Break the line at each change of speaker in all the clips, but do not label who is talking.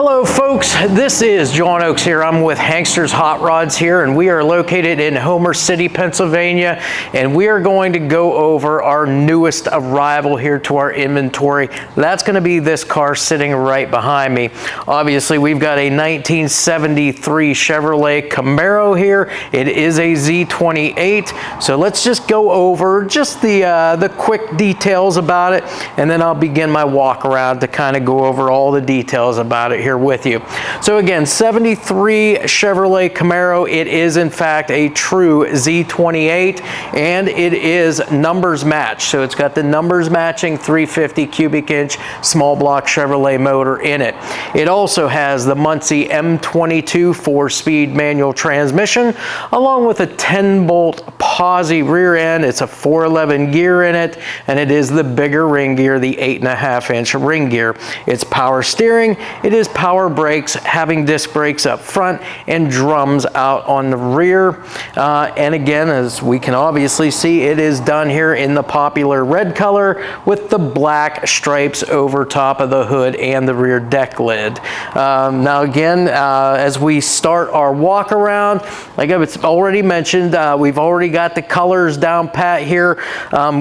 Hello folks, this is John Oakes here. I'm with Hankster's Hot Rods here, and we are located in Homer City, Pennsylvania, and we are going to go over our newest arrival here to our inventory. That's going to be this car sitting right behind me. Obviously, we've got a 1973 Chevrolet Camaro here. It is a Z28, so let's just go over just the quick details about it, and then I'll begin my walk around to kind of go over all the details about it here with you. So again, 73 Chevrolet Camaro. It is in fact a true Z28, and it is numbers matched. So it's got the numbers matching 350 cubic inch small block Chevrolet motor in it. It also has the Muncie M22 4-speed manual transmission, along with a 10-bolt POSI rear end. It's a 411 gear in it, and it is the bigger ring gear, the 8.5-inch ring gear. It's power steering. It is power brakes, having disc brakes up front and drums out on the rear. And again, as we can obviously see, it is done here in the popular red color with the black stripes over top of the hood and the rear deck lid. Now again, as we start our walk around, like I've already mentioned, we've already got the colors down pat here.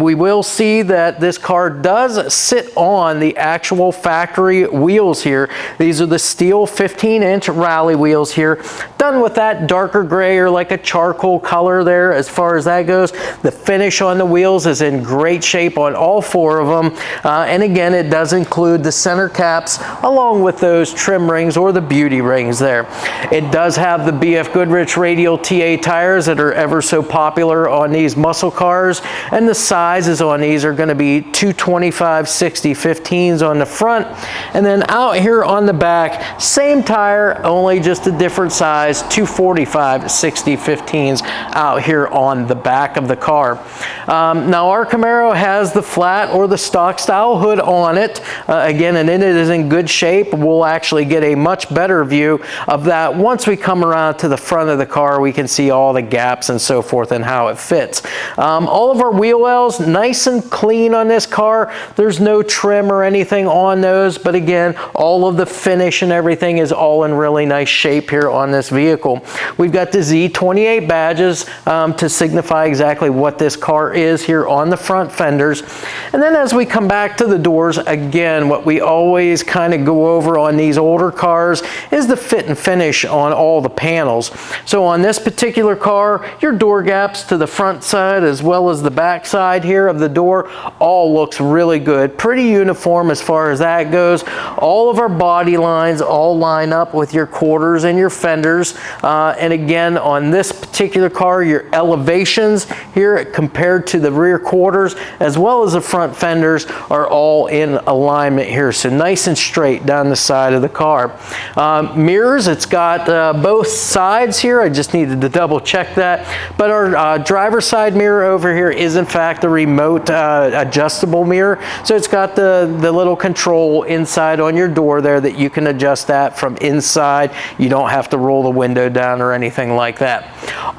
We will see that this car does sit on the actual factory wheels here. These are the steel 15-inch rally wheels here, done with that darker gray or like a charcoal color there as far as that goes. The finish on the wheels is in great shape on all four of them. And again, it does include the center caps along with those trim rings or the beauty rings there. It does have the BFGoodrich Radial TA tires that are ever so popular on these muscle cars, and the sizes on these are going to be 225/60/15s on the front, and then out here on the back, same tire, only just a different size, 245/60/15s out here on the back of the car. Now our Camaro has the flat or the stock style hood on it, again, and it is in good shape. We'll actually get a much better view of that once we come around to the front of the car. We can see all the gaps and so forth and how it fits. All of our wheel wells nice and clean on this car. There's no trim or anything on those, but again, all of the finish and everything is all in really nice shape here on this vehicle. We've got the Z28 badges to signify exactly what this car is here on the front fenders. And then as we come back to the doors, again, what we always kind of go over on these older cars is the fit and finish on all the panels. So on this particular car, your door gaps to the front side as well as the back side here of the door all looks really good. Pretty uniform as far as that goes. All of our body lines all line up with your quarters and your fenders. And again, on this particular car, your elevations here compared to the rear quarters as well as the front fenders are all in alignment here. So nice and straight down the side of the car. Mirrors, it's got both sides here. I just needed to double check that. But our driver's side mirror over here is in fact a remote adjustable mirror. So it's got the little control inside on your door there that you can adjust that from inside. You don't have to roll the window down or anything like that.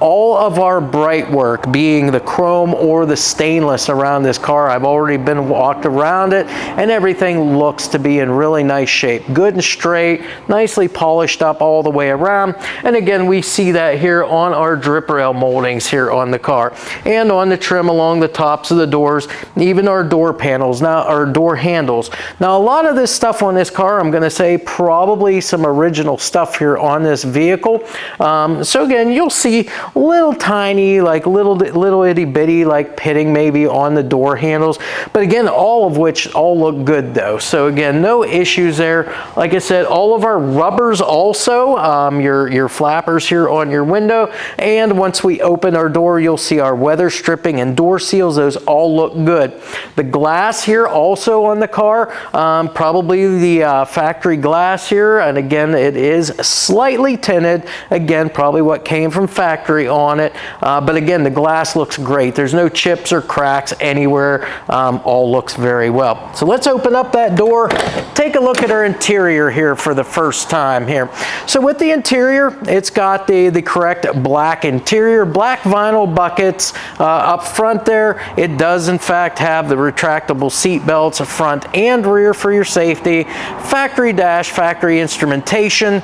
All of our bright work, being the chrome or the stainless around this car, I've already been walked around it, and everything looks to be in really nice shape. Good and straight, nicely polished up all the way around. And again, we see that here on our drip rail moldings here on the car and on the trim along the tops of the doors, even our door panels, now our door handles. Now a lot of this stuff on this car, I'm going to say probably some original stuff here on this vehicle. So again, you'll see little tiny, like little itty bitty like pitting maybe on the door handles, but again, all of which all look good though. So again, no issues there. Like I said, all of our rubbers also, your flappers here on your window, and once we open our door, you'll see our weather stripping and door seals. Those all look good. The glass here also on the car, probably the factory glass here, and again, it is slightly tinted. Again, probably what came from factory. factory on it. But again, the glass looks great. There's no chips or cracks anywhere. All looks very well. So let's open up that door, take a look at our interior here for the first time here. So with the interior, it's got the correct black interior, black vinyl buckets up front there. It does in fact have the retractable seat belts front and rear for your safety. Factory dash, factory instrumentation.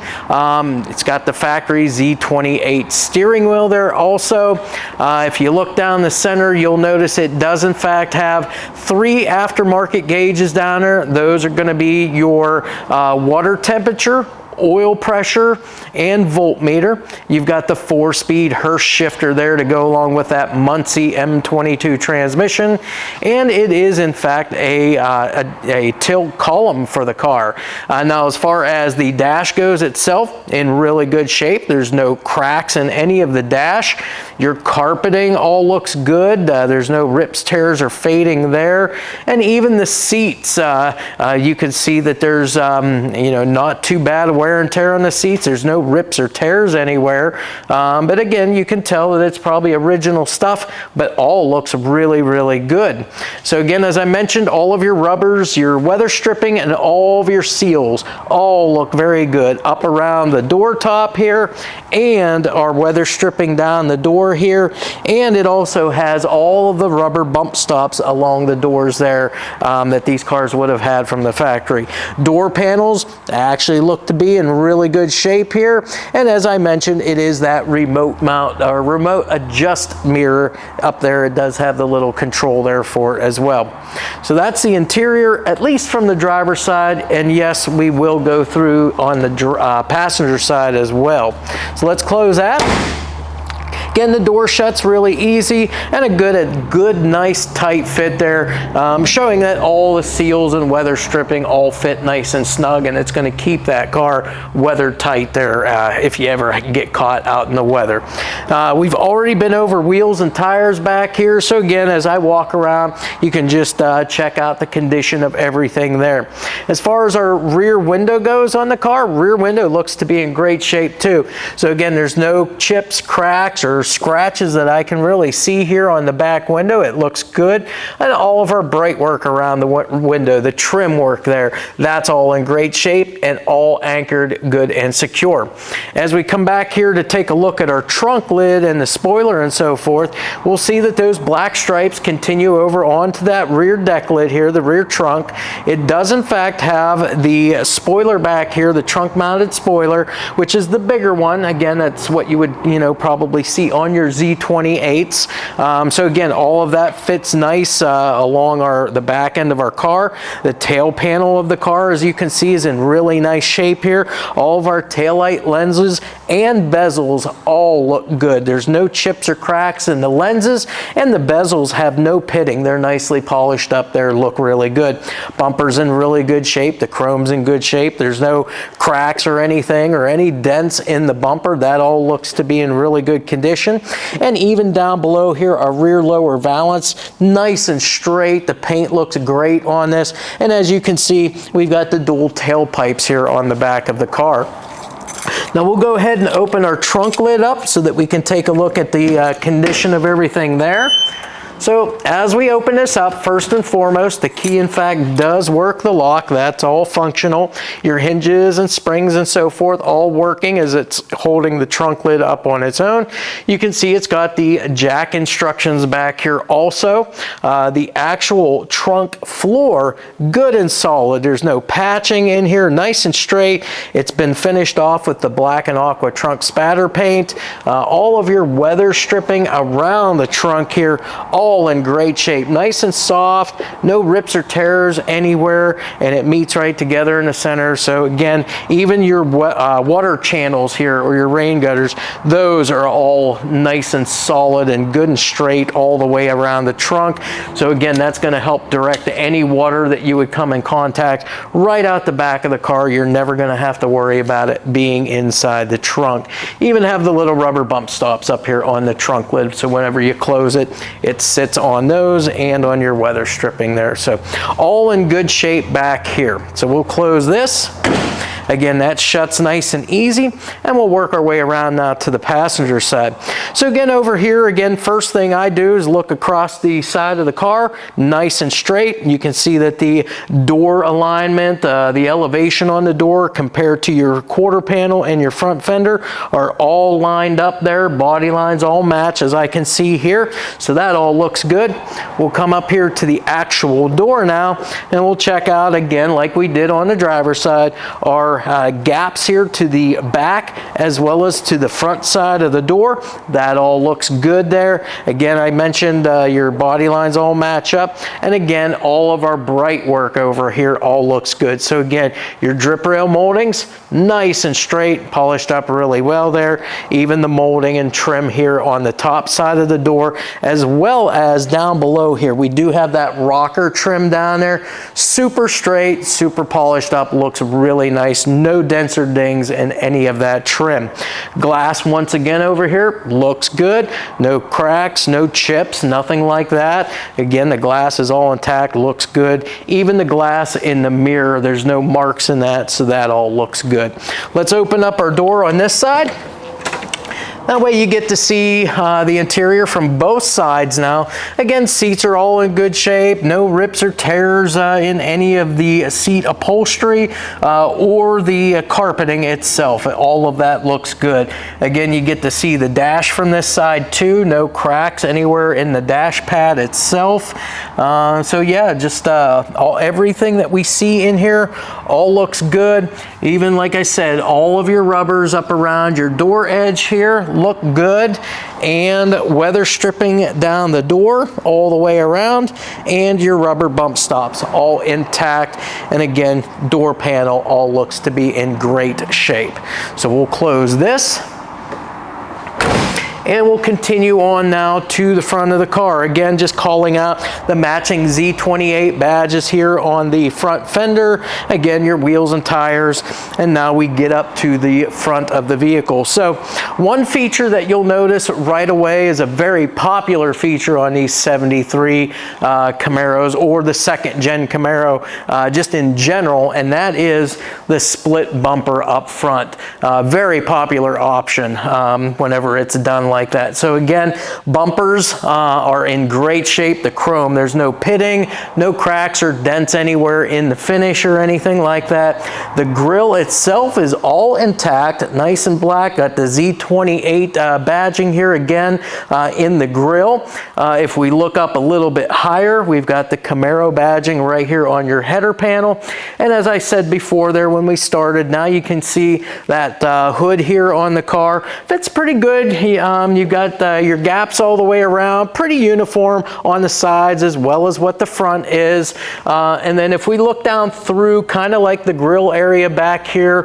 It's got the factory Z28 steering wheel there also. If you look down the center, you'll notice it does in fact have 3 aftermarket gauges down there. Those are going to be your water temperature, oil pressure, and voltmeter. You've got the 4-speed Hurst shifter there to go along with that Muncie M22 transmission, and it is in fact a tilt column for the car. Now as far as the dash goes itself, in really good shape. There's no cracks in any of the dash. Your carpeting all looks good. There's no rips, tears, or fading there. And even the seats, you can see that there's not too bad wear and tear on the seats. There's no rips or tears anywhere. But again, you can tell that it's probably original stuff, but all looks really, really good. So again, as I mentioned, all of your rubbers, your weather stripping, and all of your seals all look very good up around the door top here, and our weather stripping down the door here. And it also has all of the rubber bump stops along the doors there that these cars would have had from the factory. Door panels actually look to be in really good shape here. And as I mentioned, it is that remote mount or remote adjust mirror up there. It does have the little control there for it as well. So that's the interior, at least from the driver's side. And yes, we will go through on the passenger side as well. So let's close that. Again, the door shuts really easy, and a good, nice, tight fit there, showing that all the seals and weather stripping all fit nice and snug, and it's going to keep that car weather tight there if you ever get caught out in the weather. We've already been over wheels and tires back here, so again, as I walk around, you can just check out the condition of everything there. As far as our rear window goes on the car, rear window looks to be in great shape too. So again, there's no chips, cracks, or scratches that I can really see here on the back window. It looks good. And all of our bright work around the window, the trim work there, that's all in great shape and all anchored good and secure. As we come back here to take a look at our trunk lid and the spoiler and so forth, we'll see that those black stripes continue over onto that rear deck lid here, the rear trunk. It does in fact have the spoiler back here, the trunk mounted spoiler, which is the bigger one. Again, that's what you would probably see on your Z28s. So again, all of that fits nice along the back end of our car. The tail panel of the car, as you can see, is in really nice shape here. All of our taillight lenses and bezels all look good. There's no chips or cracks in the lenses, and the bezels have no pitting. They're nicely polished up there, look really good. Bumper's in really good shape. The chrome's in good shape. There's no cracks or anything or any dents in the bumper. That all looks to be in really good condition. And even down below here, our rear lower valance, nice and straight. The paint looks great on this. And as you can see, we've got the dual tailpipes here on the back of the car. Now we'll go ahead and open our trunk lid up so that we can take a look at the condition of everything there. So as we open this up, first and foremost, the key in fact does work the lock. That's all functional. Your hinges and springs and so forth all working as it's holding the trunk lid up on its own. You can see it's got the jack instructions back here also. The actual trunk floor, good and solid. There's no patching in here, nice and straight. It's been finished off with the black and aqua trunk spatter paint. All of your weather stripping around the trunk here, all in great shape, nice and soft, no rips or tears anywhere, and it meets right together in the center. So again, even your water channels here or your rain gutters, those are all nice and solid and good and straight all the way around the trunk. So again, that's going to help direct any water that you would come in contact right out the back of the car. You're never going to have to worry about it being inside the trunk. Even have the little rubber bump stops up here on the trunk lid, so whenever you close it, it sits on those and on your weather stripping there. So all in good shape back here. So we'll close this. Again, that shuts nice and easy, and we'll work our way around now to the passenger side. So again, over here, again, first thing I do is look across the side of the car, nice and straight. You can see that the door alignment, the elevation on the door compared to your quarter panel and your front fender are all lined up there. Body lines all match, as I can see here. So that all looks good. We'll come up here to the actual door now, and we'll check out again, like we did on the driver's side, our gaps here to the back as well as to the front side of the door. That all looks good there. Again, I mentioned your body lines all match up, and again, all of our bright work over here all looks good. So again, your drip rail moldings, nice and straight, polished up really well there. Even the molding and trim here on the top side of the door, as well as down below here. We do have that rocker trim down there. Super straight, super polished up, looks really nice. No denser dings in any of that trim. Glass, once again, over here looks good. No cracks, no chips, nothing like that. Again, the glass is all intact, looks good. Even the glass in the mirror, there's no marks in that, so that all looks good. Let's open up our door on this side. That way you get to see the interior from both sides now. Again, seats are all in good shape. No rips or tears in any of the seat upholstery or the carpeting itself. All of that looks good. Again, you get to see the dash from this side too. No cracks anywhere in the dash pad itself. So yeah, just everything that we see in here all looks good. Even like I said, all of your rubbers up around your door edge here look good, and weather stripping down the door all the way around, and your rubber bump stops all intact. And again, door panel all looks to be in great shape. So we'll close this. And we'll continue on now to the front of the car. Again, just calling out the matching Z28 badges here on the front fender. Again, your wheels and tires. And now we get up to the front of the vehicle. So one feature that you'll notice right away is a very popular feature on these 73 Camaros, or the second gen Camaro just in general, and that is the split bumper up front. Very popular option whenever it's done like that. So again, bumpers are in great shape. The chrome, there's no pitting, no cracks or dents anywhere in the finish or anything like that. The grille itself is all intact, nice and black. Got the Z28 badging here again in the grille. If we look up a little bit higher, we've got the Camaro badging right here on your header panel. And as I said before there when we started, now you can see that hood here on the car. Fits pretty good. You've got your gaps all the way around, pretty uniform on the sides as well as what the front is. And then if we look down through, kind of like the grill area back here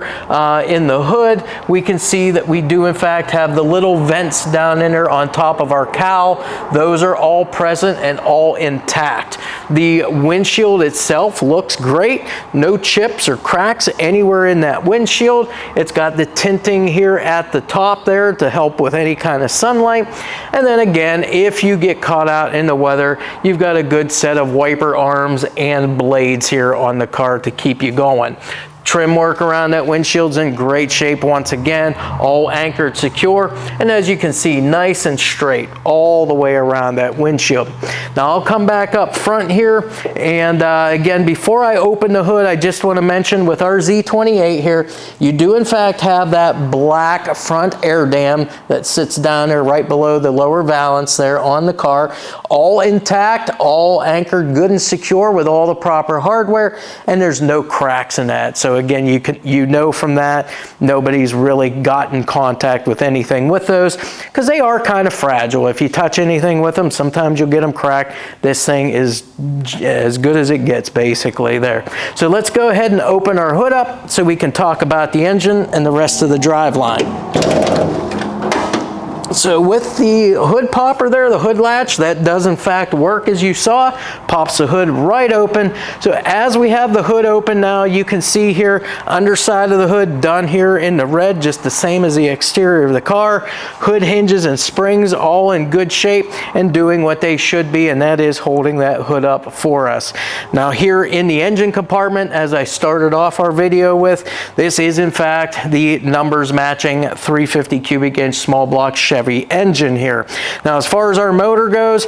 in the hood, we can see that we do in fact have the little vents down in there on top of our cowl. Those are all present and all intact. The windshield itself looks great. No chips or cracks anywhere in that windshield. It's got the tinting here at the top there to help with any kind of sunlight. And then again, if you get caught out in the weather, you've got a good set of wiper arms and blades here on the car to keep you going. Trim work around that windshield's in great shape once again, all anchored secure, and as you can see, nice and straight all the way around that windshield. Now I'll come back up front here, and again, before I open the hood, I just want to mention with our Z28 here, you do in fact have that black front air dam that sits down there right below the lower valance there on the car, all intact, all anchored good and secure with all the proper hardware, and there's no cracks in that. So again, you know from that, nobody's really got in contact with anything with those, because they are kind of fragile. If you touch anything with them, sometimes you'll get them cracked. This thing is as good as it gets basically there. So let's go ahead and open our hood up so we can talk about the engine and the rest of the drive line. So with the hood popper there, the hood latch, that does in fact work as you saw, pops the hood right open. So as we have the hood open now, you can see here, underside of the hood done here in the red, just the same as the exterior of the car. Hood hinges and springs all in good shape and doing what they should be, and that is holding that hood up for us. Now here in the engine compartment, as I started off our video with, this is in fact the numbers matching 350 cubic inch small block Chevy engine here. Now as far as our motor goes,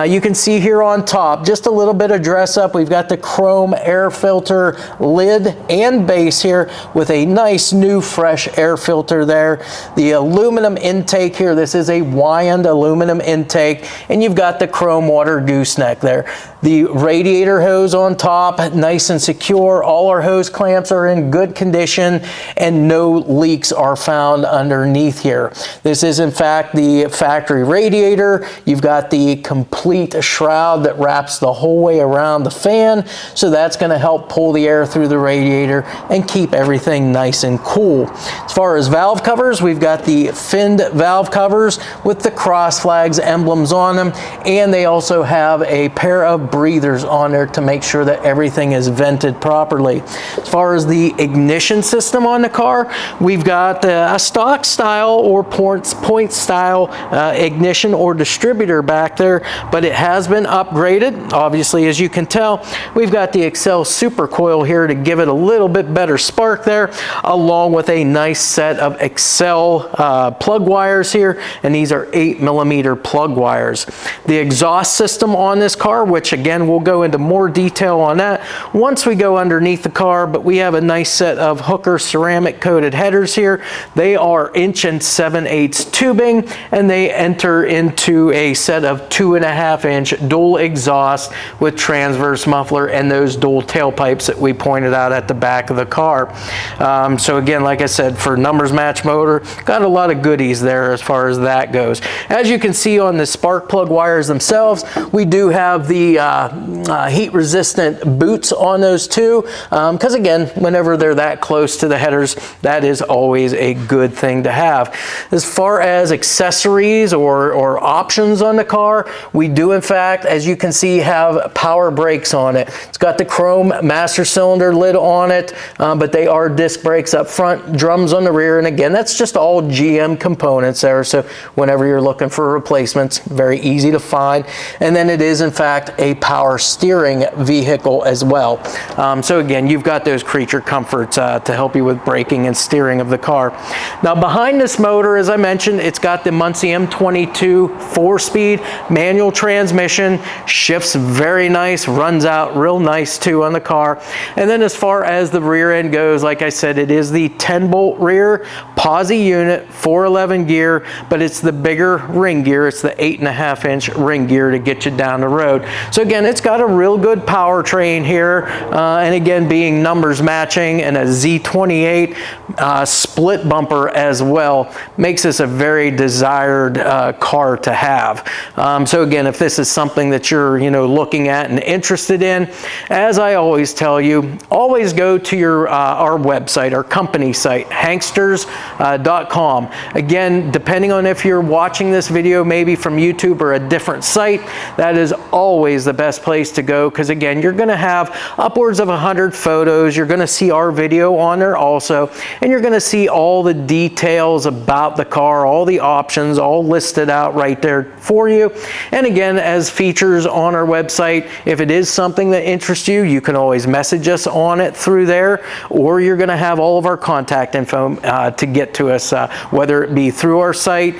you can see here on top just a little bit of dress up. We've got the chrome air filter lid and base here with a nice new fresh air filter there. The aluminum intake here, this is a Weiand aluminum intake, and you've got the chrome water gooseneck there. The radiator hose on top, nice and secure. All our hose clamps are in good condition and no leaks are found underneath here. This is in fact the factory radiator. You've got the complete shroud that wraps the whole way around the fan, so that's going to help pull the air through the radiator and keep everything nice and cool. As far as valve covers, we've got the finned valve covers with the cross flags emblems on them, and they also have a pair of breathers on there to make sure that everything is vented properly. As far as the ignition system on the car, we've got a stock style or point style ignition or distributor back there, but it has been upgraded. Obviously, as you can tell, we've got the Accel Super Coil here to give it a little bit better spark there, along with a nice set of Accel plug wires here, and these are 8mm plug wires. The exhaust system on this car, which again we'll go into more detail on that once we go underneath the car, but we have a nice set of Hooker ceramic coated headers here. They are 1 7/8" tubing, and they enter into a set of 2.5-inch dual exhaust with transverse muffler and those dual tailpipes that we pointed out at the back of the car. So again, like I said, for numbers match motor, got a lot of goodies there as far as that goes. As you can see on the spark plug wires themselves, we do have the heat resistant boots on those too, because again, whenever they're that close to the headers, that is always a good thing to have. As far as accessories or options on the car, we do in fact, as you can see, have power brakes on it. It's got the chrome master cylinder lid on it, but they are disc brakes up front, drums on the rear, and again, that's just all GM components there, so whenever you're looking for replacements, very easy to find. And then it is in fact a power steering vehicle as well. So again, you've got those creature comforts to help you with braking and steering of the car. Now behind this motor, as I mentioned, it's got the Muncie M22 4-speed manual transmission, shifts very nice, runs out real nice too on the car. And then as far as the rear end goes, like I said, it is the 10-bolt rear POSI unit, 411 gear, but it's the bigger ring gear. It's the 8.5-inch ring gear to get you down the road. So again, it's got a real good powertrain here, and again, being numbers matching and a Z28 split bumper as well makes this a very desired car to have. So again, if this is something that you're looking at and interested in, as I always tell you, always go to our website, our company site, hanksters.com. Again, depending on if you're watching this video maybe from YouTube or a different site, that is always the best place to go, because again, you're going to have upwards of 100 photos. You're going to see our video on there also, and you're going to see all the details about the car, all the options, all listed out right there for you. And again, as features on our website, if it is something that interests you, you can always message us on it through there, or you're going to have all of our contact info to get to us, whether it be through our site,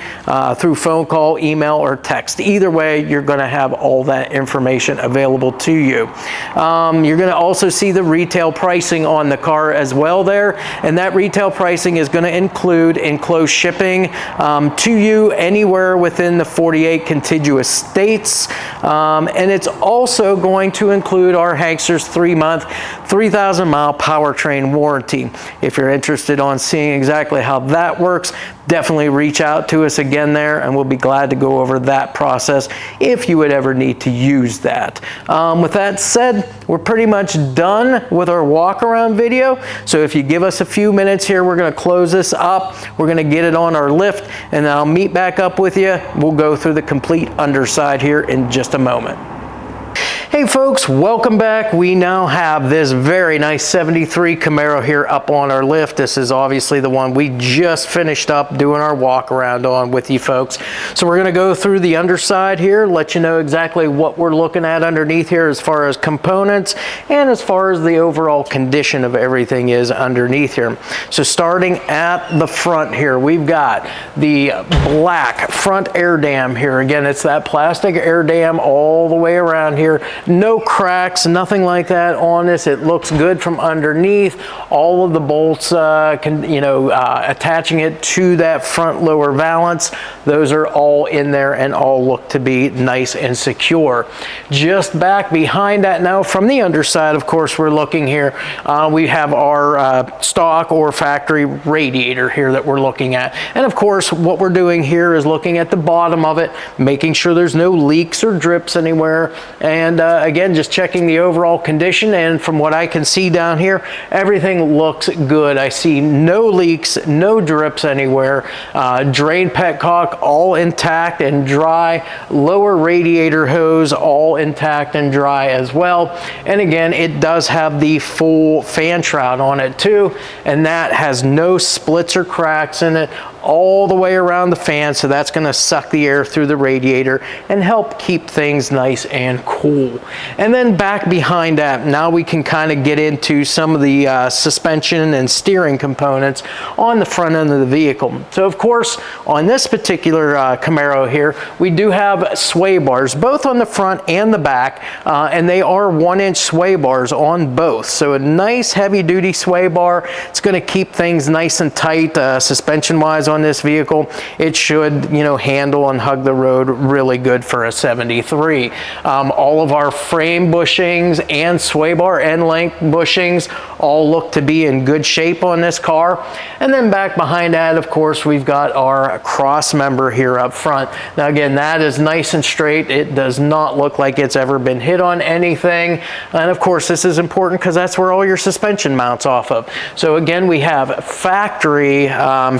through phone call, email, or text. Either way, you're going to have all that information available to you. You're going to also see the retail pricing on the car as well there, and that retail pricing is going to include enclosed shipping to you anywhere within the 48 contiguous states, and it's also going to include our Hanksters 3-month, 3,000-mile powertrain warranty. If you're interested on seeing exactly how how that works, definitely reach out to us again there, and we'll be glad to go over that process if you would ever need to use that. With that said, we're pretty much done with our walk around video. So if you give us a few minutes here, we're going to close this up. We're going to get it on our lift, and then I'll meet back up with you. We'll go through the complete underside here in just a moment. Hey folks, welcome back. We now have this very nice 73 Camaro here up on our lift. This is obviously the one we just finished up doing our walk around on with you folks. So we're going to go through the underside here, let you know exactly what we're looking at underneath here as far as components and as far as the overall condition of everything is underneath here. So starting at the front here, we've got the black front air dam here. Again, it's that plastic air dam all the way around here. No cracks, nothing like that on this. It looks good from underneath. All of the bolts, attaching it to that front lower valance, those are all in there and all look to be nice and secure. Just back behind that now from the underside, of course, we're looking here. We have our stock or factory radiator here that we're looking at. And of course, what we're doing here is looking at the bottom of it, making sure there's no leaks or drips anywhere. And again, just checking the overall condition, and from what I can see down here, everything looks good. I see no leaks, no drips anywhere. Drain petcock all intact and dry. Lower radiator hose all intact and dry as well. And again, it does have the full fan shroud on it too, and that has no splits or cracks in it all the way around the fan, so that's going to suck the air through the radiator and help keep things nice and cool. And then back behind that, now we can kind of get into some of the suspension and steering components on the front end of the vehicle. So of course, on this particular Camaro here, we do have sway bars, both on the front and the back, and they are 1-inch sway bars on both. So a nice heavy duty sway bar. It's going to keep things nice and tight suspension wise on this vehicle. It should, handle and hug the road really good for a 73. All of our frame bushings and sway bar end length bushings all look to be in good shape on this car. And then back behind that, of course, we've got our cross member here up front. Now again, that is nice and straight. It does not look like it's ever been hit on anything. And of course, this is important because that's where all your suspension mounts off of. So again, we have factory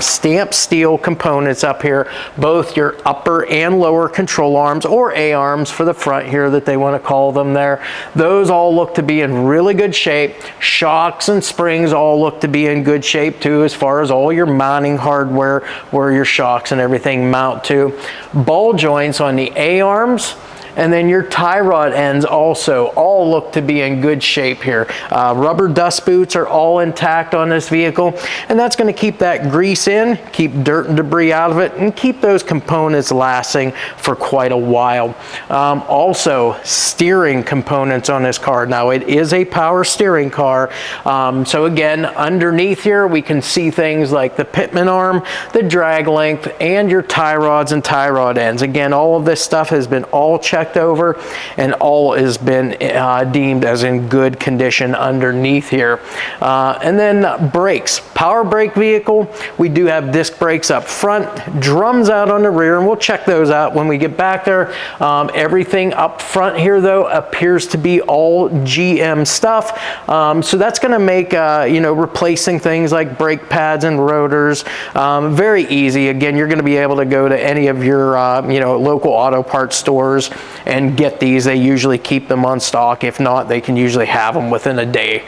stamped steel components up here, both your upper and lower control arms, or A-arms for the front here that they want to call them there. Those all look to be in really good shape. Shocks and springs all look to be in good shape too, as far as all your mounting hardware where your shocks and everything mount to. Ball joints on the A-arms, and then your tie rod ends also all look to be in good shape here. Rubber dust boots are all intact on this vehicle, and that's going to keep that grease in, keep dirt and debris out of it, and keep those components lasting for quite a while. Also, steering components on this car. Now, it is a power steering car, so again, underneath here, we can see things like the pitman arm, the drag length, and your tie rods and tie rod ends. Again, all of this stuff has been all checked over, and all has been deemed as in good condition underneath here. And then brakes, power brake vehicle. We do have disc brakes up front, drums out on the rear, and we'll check those out when we get back there. Everything up front here though appears to be all GM stuff, so that's going to make replacing things like brake pads and rotors very easy. Again, you're going to be able to go to any of your local auto parts stores and get these. They usually keep them on stock. If not, they can usually have them within a day.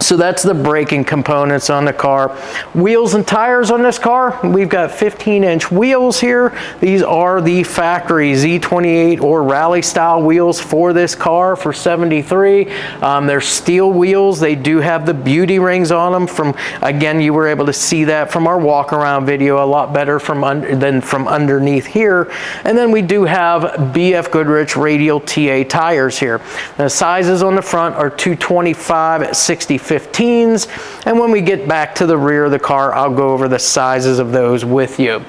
So that's the braking components on the car. Wheels and tires on this car, we've got 15-inch wheels here. These are the factory Z28 or rally style wheels for this car for 73. They're steel wheels. They do have the beauty rings on them. Again, you were able to see that from our walk around video a lot better than from underneath here. And then we do have BFGoodrich Radial TA tires here. The sizes on the front are 225/60/50. 60-15s. And when we get back to the rear of the car, I'll go over the sizes of those with you.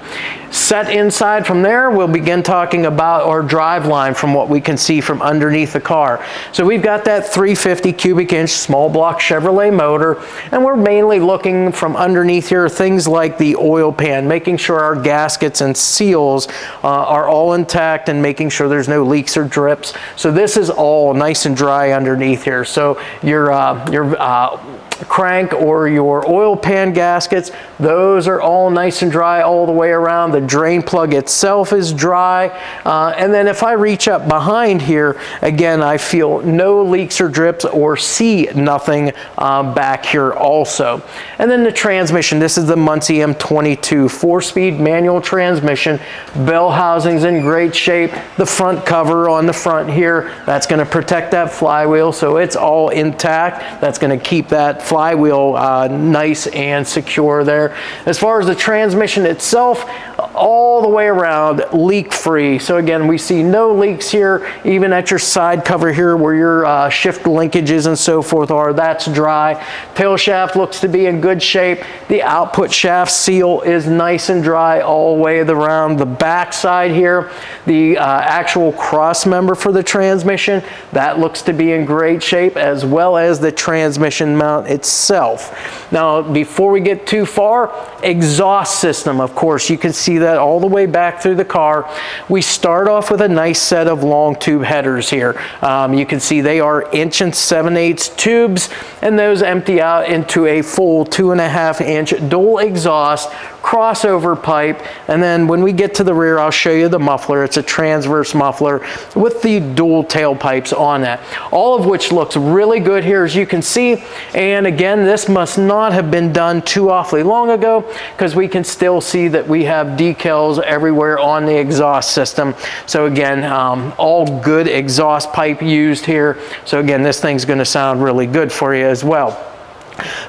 Set inside from there, we'll begin talking about our drive line from what we can see from underneath the car. So we've got that 350 cubic inch small block Chevrolet motor, and we're mainly looking from underneath here things like the oil pan, making sure our gaskets and seals are all intact and making sure there's no leaks or drips. So this is all nice and dry underneath here. So your crank or your oil pan gaskets, those are all nice and dry all the way around. The drain plug itself is dry. And then if I reach up behind here, again, I feel no leaks or drips or see nothing back here also. And then the transmission, this is the Muncie M22 4-speed manual transmission. Bell housing's in great shape. The front cover on the front here, that's going to protect that flywheel, so it's all intact. That's going to keep that flywheel nice and secure there. As far as the transmission itself, all the way around leak free. So again, we see no leaks here, even at your side cover here where your shift linkages and so forth are, that's dry. Tail shaft looks to be in good shape. The output shaft seal is nice and dry all the way around. The back side here, the actual cross member for the transmission, that looks to be in great shape, as well as the transmission mount itself. Now, before we get too far, exhaust system, of course, you can see that all the way back through the car. We start off with a nice set of long tube headers here. You can see they are 1 7/8" tubes, and those empty out into a full 2.5-inch dual exhaust crossover pipe. And then when we get to the rear, I'll show you the muffler. It's a transverse muffler with the dual tailpipes on that, all of which looks really good here, as you can see. And again, this must not have been done too awfully long ago, because we can still see that we have decals everywhere on the exhaust system. So again, all good exhaust pipe used here. So again, this thing's going to sound really good for you as well.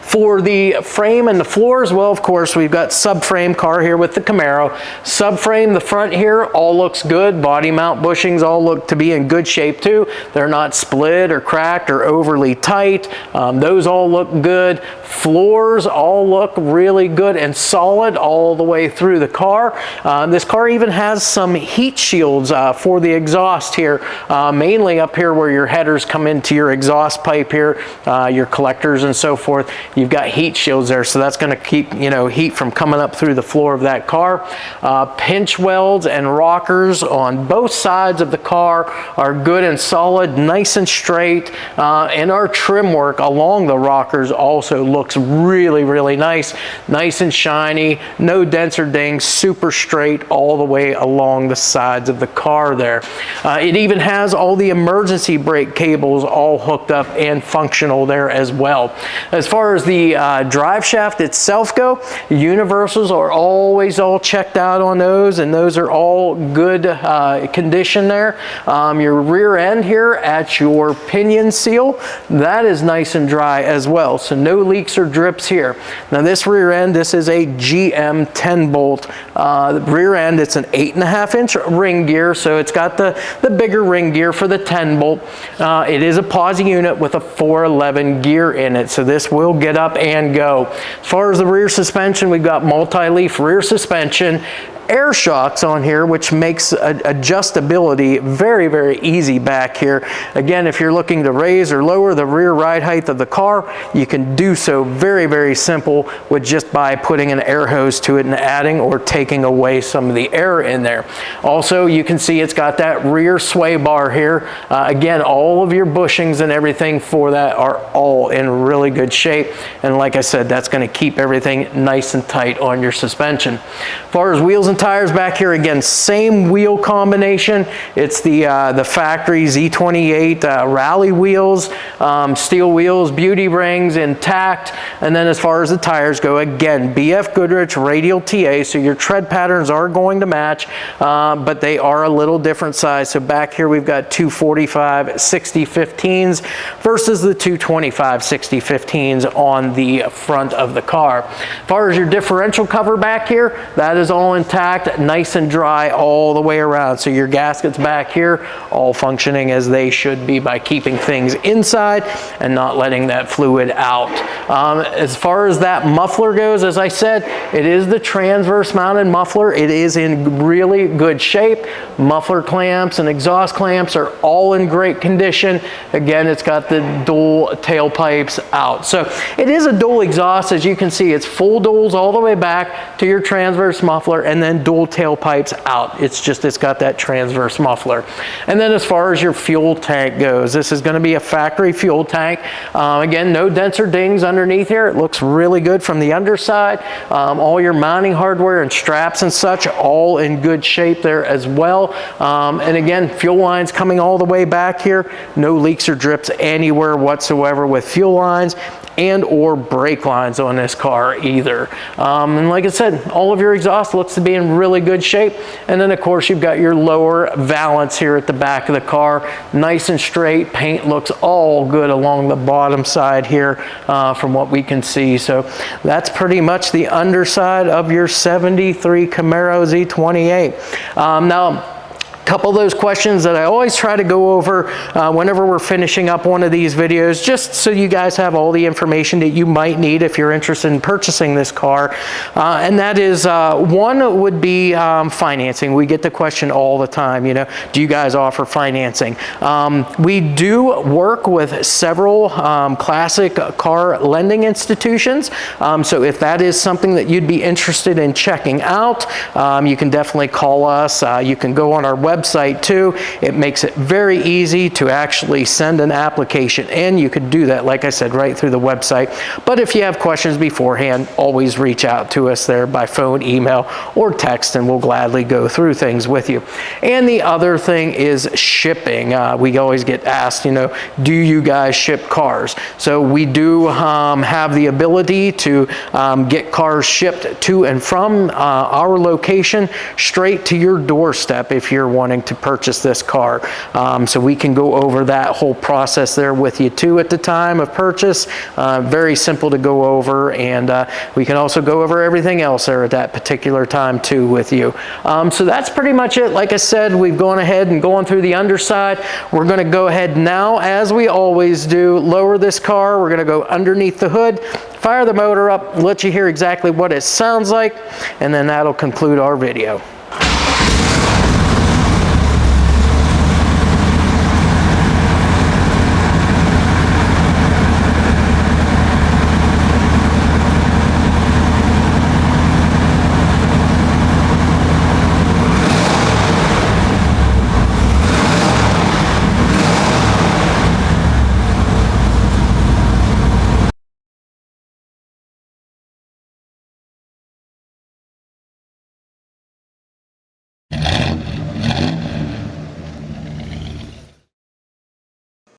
For the frame and the floors, well, of course, we've got subframe car here with the Camaro. Subframe, the front here, all looks good. Body mount bushings all look to be in good shape too. They're not split or cracked or overly tight. Those all look good. Floors all look really good and solid all the way through the car. This car even has some heat shields for the exhaust here, mainly up here where your headers come into your exhaust pipe here, your collectors and so forth. You've got heat shields there, so that's going to keep, you know, heat from coming up through the floor of that car. Pinch welds and rockers on both sides of the car are good and solid, nice and straight, and our trim work along the rockers also looks really, really nice. Nice and shiny, no dents or dings, super straight all the way along the sides of the car there. It even has all the emergency brake cables all hooked up and functional there as well. As far as the drive shaft itself go, universals are always all checked out on those, and those are all good condition there. Your rear end here at your pinion seal, that is nice and dry as well, so no leaks or drips here. Now this rear end, this is a GM 10-bolt rear end. It's an 8.5-inch ring gear, so it's got the bigger ring gear for the 10-bolt. It is a POSI unit with a 411 gear in it, so this will get up and go. As far as the rear suspension, we've got multi-leaf rear suspension, air shocks on here, which makes adjustability very, very easy back here. Again, if you're looking to raise or lower the rear ride height of the car, you can do so very, very simple with just by putting an air hose to it and adding or taking away some of the air in there. Also, you can see it's got that rear sway bar here. Again, all of your bushings and everything for that are all in really good shape. And like I said, that's going to keep everything nice and tight on your suspension. As far as wheels and tires back here, again, same wheel combination. It's the factory Z28 rally wheels, steel wheels, beauty rings intact. And then as far as the tires go, again, BFGoodrich Radial TA, so your tread patterns are going to match, but they are a little different size. So back here we've got 245 60/15s versus the 225 60/15s on the front of the car. As far as your differential cover back here, that is all intact. packed, nice and dry all the way around. So your gaskets back here, all functioning as they should be by keeping things inside and not letting that fluid out. As far as that muffler goes, as I said, it is the transverse mounted muffler. It is in really good shape. Muffler clamps and exhaust clamps are all in great condition. Again, it's got the dual tailpipes out. So it is a dual exhaust. As you can see, it's full duals all the way back to your transverse muffler and then dual tailpipes out. It's got that transverse muffler. And then as far as your fuel tank goes, this is going to be a factory fuel tank. Again, no dents or dings underneath here. It looks really good from the underside. All your mounting hardware and straps and such, all in good shape there as well. And again, fuel lines coming all the way back here. No leaks or drips anywhere whatsoever with fuel lines and or brake lines on this car either. And like I said, all of your exhaust looks to be in really good shape. And then of course you've got your lower valance here at the back of the car, nice and straight. Paint looks all good along the bottom side here from what we can see. So that's pretty much the underside of your 73 Camaro Z28. Now, couple of those questions that I always try to go over whenever we're finishing up one of these videos, just so you guys have all the information that you might need if you're interested in purchasing this car. And that is, one would be financing. We get the question all the time, you know, do you guys offer financing? We do work with several classic car lending institutions. So if that is something that you'd be interested in checking out, you can definitely call us. You can go on our website too. It makes it very easy to actually send an application in. You could do that, like I said, right through the website. But if you have questions beforehand, always reach out to us there by phone, email, or text, and we'll gladly go through things with you. And the other thing is shipping. We always get asked, you know, do you guys ship cars? So we do have the ability to get cars shipped to and from our location straight to your doorstep if you're wanting to purchase this car. So we can go over that whole process there with you too at the time of purchase. Very simple to go over, and we can also go over everything else there at that particular time too with you. So that's pretty much it. Like I said, we've gone ahead and gone through the underside. We're going to go ahead now, as we always do, lower this car. We're going to go underneath the hood, fire the motor up, let you hear exactly what it sounds like, and then that'll conclude our video.